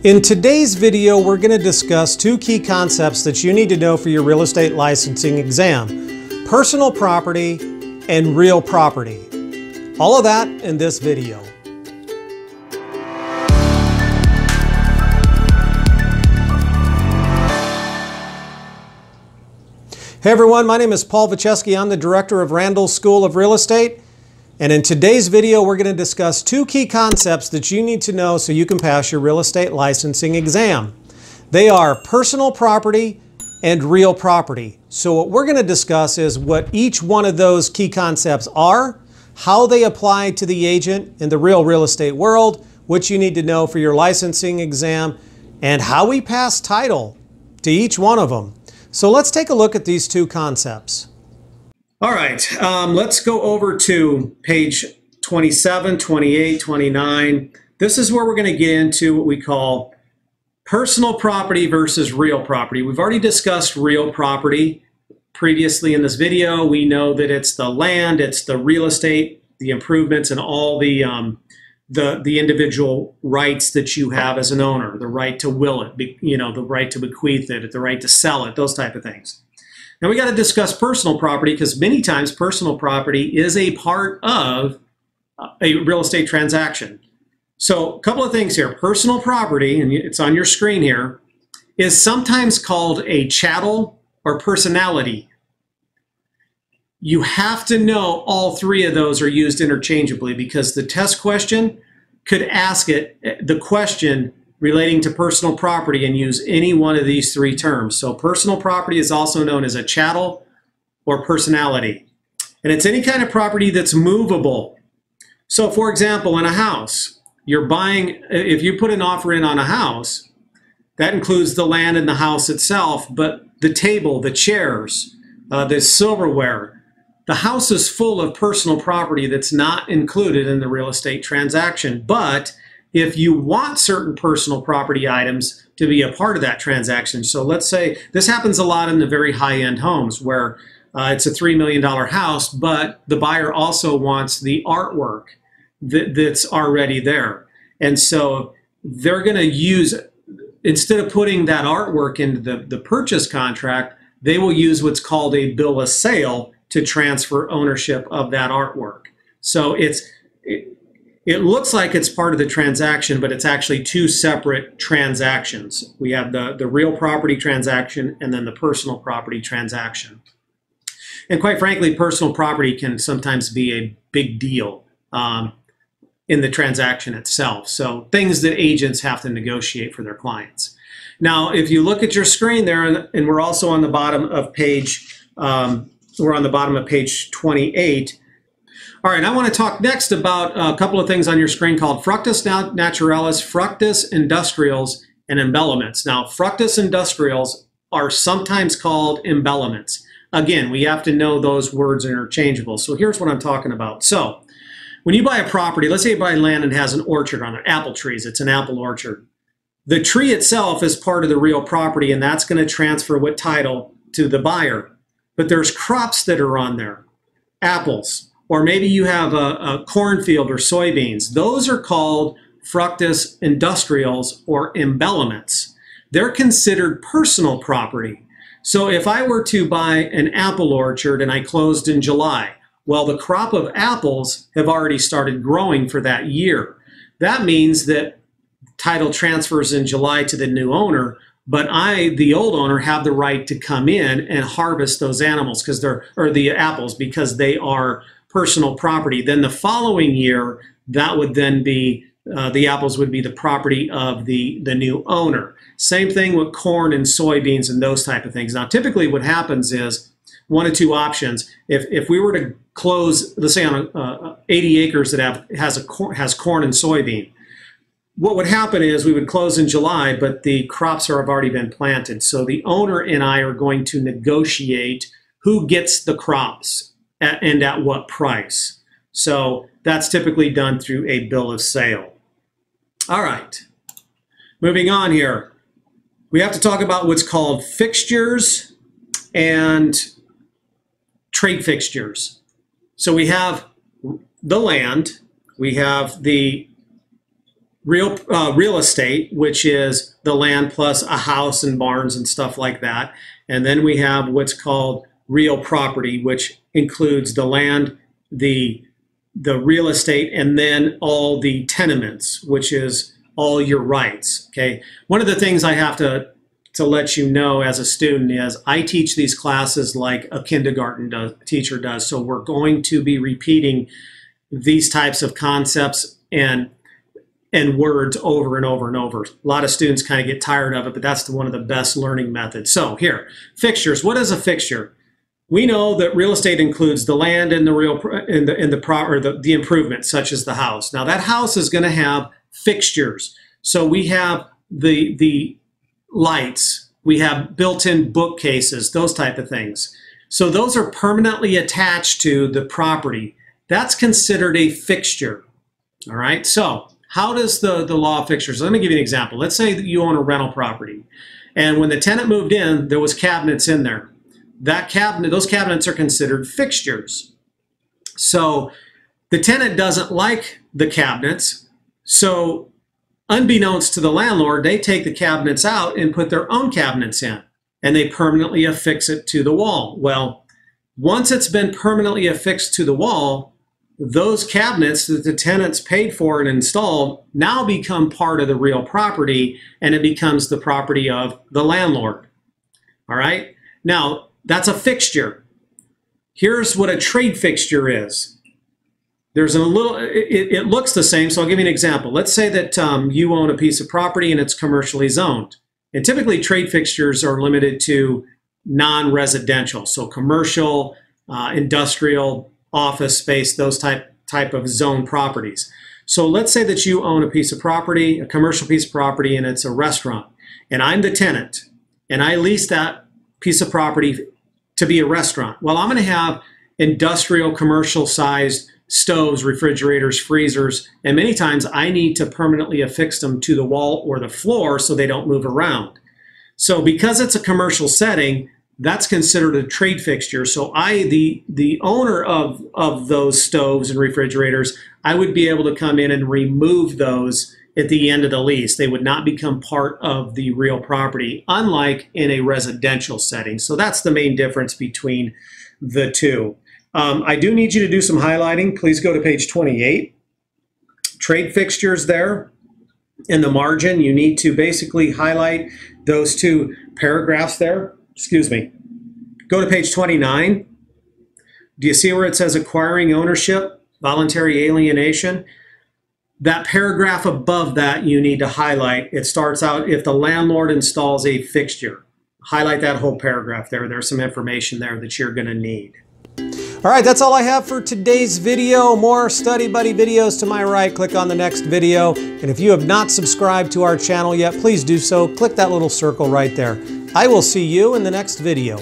In today's video, we're going to discuss two key concepts that you need to know for your real estate licensing exam: personal property and real property. All of that in this video. Hey everyone, my name is Paul Vacheski. I'm the director of Randall School of Real Estate. And in today's video, we're going to discuss two key concepts that you need to know so you can pass your real estate licensing exam. They are personal property and real property. So what we're going to discuss is what each one of those key concepts are, how they apply to the agent in the real estate world, what you need to know for your licensing exam, and how we pass title to each one of them. So let's take a look at these two concepts. All right, let's go over to page 27, 28, 29. This is where we're going to get into what we call personal property versus real property. We've already discussed real property previously in this video. We know that it's the land, it's the real estate, the improvements, and all the individual rights that you have as an owner, the right to will it, the right to bequeath it, the right to sell it, those type of things. Now we got to discuss personal property because many times personal property is a part of a real estate transaction. So a couple of things here. Personal property, and it's on your screen here, is sometimes called a chattel or personality. You have to know all three of those are used interchangeably because the test question could ask the question relating to personal property and use any one of these three terms. So personal property is also known as a chattel or personality. And it's any kind of property that's movable. So for example, in a house, you're buying, if you put an offer in on a house, that includes the land and the house itself, but the table, the chairs, the silverware. The house is full of personal property that's not included in the real estate transaction. But if you want certain personal property items to be a part of that transaction, so let's say this happens a lot in the very high-end homes where it's a $3 million house, but the buyer also wants the artwork that's already there. And so they're going to use, instead of putting that artwork into the purchase contract, they will use what's called a bill of sale to transfer ownership of that artwork. So it looks like it's part of the transaction, but it's actually two separate transactions. We have the real property transaction and then the personal property transaction. And quite frankly, personal property can sometimes be a big deal in the transaction itself. So things that agents have to negotiate for their clients. Now, if you look at your screen there, and we're also on the bottom of page, we're on the bottom of page 28. All right, I want to talk next about a couple of things on your screen called Fructus Naturalis, Fructus Industrials, and embellments. Now, Fructus Industrials are sometimes called embellments. Again, we have to know those words are interchangeable. So here's what I'm talking about. So when you buy a property, let's say you buy land and has an orchard on it, apple trees, it's an apple orchard. The tree itself is part of the real property, and that's going to transfer with title to the buyer. But there's crops that are on there, apples, or maybe you have a cornfield or soybeans. Those are called Fructus Industrials or embellments. They're considered personal property. So if I were to buy an apple orchard and I closed in July, well, the crop of apples have already started growing for that year. That means that title transfers in July to the new owner, but I, the old owner, have the right to come in and harvest those animals or the apples because they are personal property. Then the following year, that would then be, the apples would be the property of the new owner. Same thing with corn and soybeans and those type of things. Now, typically what happens is one of two options. If we were to close, let's say on 80 acres that has corn and soybean, what would happen is we would close in July, but the crops have already been planted. So the owner and I are going to negotiate who gets the crops and at what price. So that's typically done through a bill of sale. All right, moving on here. We have to talk about what's called fixtures and trade fixtures. So we have the land, we have the real estate, which is the land plus a house and barns and stuff like that. And then we have what's called real property, which includes the land, the real estate, and then all the tenements, which is all your rights. Okay. One of the things I have to let you know as a student is I teach these classes like a kindergarten teacher does. So we're going to be repeating these types of concepts and words over and over and over. A lot of students kind of get tired of it, but that's one of the best learning methods. So here, fixtures. What is a fixture? We know that real estate includes the land and the improvements, such as the house. Now that house is going to have fixtures. So we have the lights, we have built-in bookcases, those type of things. So those are permanently attached to the property. That's considered a fixture. All right. So how does the law of fixtures? Let me give you an example. Let's say that you own a rental property, and when the tenant moved in, there was cabinets in there. Those cabinets are considered fixtures. So the tenant doesn't like the cabinets. So unbeknownst to the landlord, they take the cabinets out and put their own cabinets in, and they permanently affix it to the wall. Well, once it's been permanently affixed to the wall, those cabinets that the tenants paid for and installed now become part of the real property, and it becomes the property of the landlord. All right. Now, that's a fixture. Here's what a trade fixture is. There's it looks the same, so I'll give you an example. Let's say that you own a piece of property and it's commercially zoned. And typically trade fixtures are limited to non-residential, so commercial, industrial, office space, those type of zone properties. So let's say that you own a piece of property, a commercial piece of property, and it's a restaurant. And I'm the tenant, and I lease that piece of property to be a restaurant. Well, I'm going to have industrial, commercial-sized stoves, refrigerators, freezers, and many times I need to permanently affix them to the wall or the floor so they don't move around. So because it's a commercial setting, that's considered a trade fixture. So the owner of those stoves and refrigerators, I would be able to come in and remove those at the end of the lease. They would not become part of the real property, unlike in a residential setting. So that's the main difference between the two. I do need you to do some highlighting. Please go to page 28. Trade fixtures there in the margin. You need to basically highlight those two paragraphs there. Excuse me. Go to page 29. Do you see where it says acquiring ownership, voluntary alienation? That paragraph above that you need to highlight. It starts out, if the landlord installs a fixture. Highlight that whole paragraph there. There's some information there that you're going to need. All right, that's all I have for today's video. More Study Buddy videos to my right. Click on the next video. And if you have not subscribed to our channel yet, please do so. Click that little circle right there. I will see you in the next video.